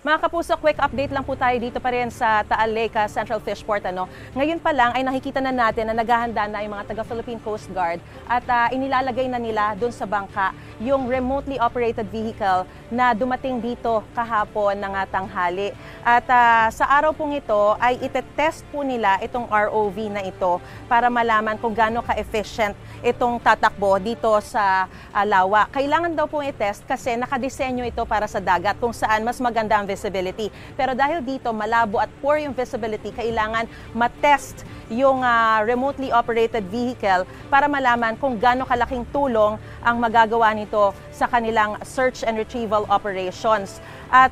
Mga kapuso, quick update lang po tayo dito pa rin sa Taal Lake Central Fishport. Ngayon pa lang ay nakikita na natin na naghahanda na yung mga taga-Philippine Coast Guard at inilalagay na nila doon sa bangka yung remotely operated vehicle na dumating dito kahapon ng tanghali. At sa araw pong ito ay itetest po nila itong ROV na ito para malaman kung gaano ka-efficient itong tatakbo dito sa lawa. Kailangan daw pong i-test kasi nakadesenyo ito para sa dagat kung saan mas maganda ang visibility. Pero dahil dito malabo at poor yung visibility, kailangan matest yung remotely operated vehicle para malaman kung gaano kalaking tulong ang magagawa nito sa kanilang search and retrieval operations. At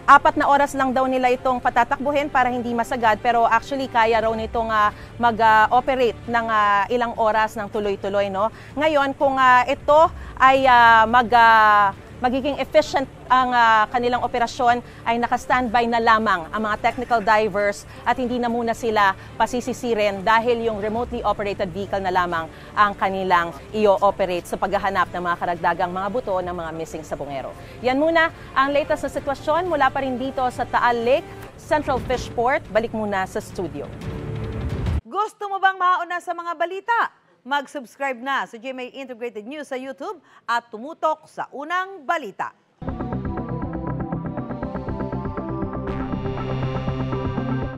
4 na oras lang daw nila itong patatakbuhin para hindi masagad, pero actually kaya raw nitong mag-operate ng ilang oras ng tuloy-tuloy. Ngayon, kung ito ay magiging efficient ang kanilang operasyon, ay naka-standby na lamang ang mga technical divers at hindi na muna sila pasisisirin dahil yung remotely operated vehicle na lamang ang kanilang i-operate sa paghahanap ng mga karagdagang mga buto ng mga missing sabongero. Yan muna ang latest na sitwasyon mula pa rin dito sa Taal Lake Central Fishport. Balik muna sa studio. Gusto mo bang mauna sa mga balita? Mag-subscribe na sa GMA Integrated News sa YouTube at tumutok sa unang balita.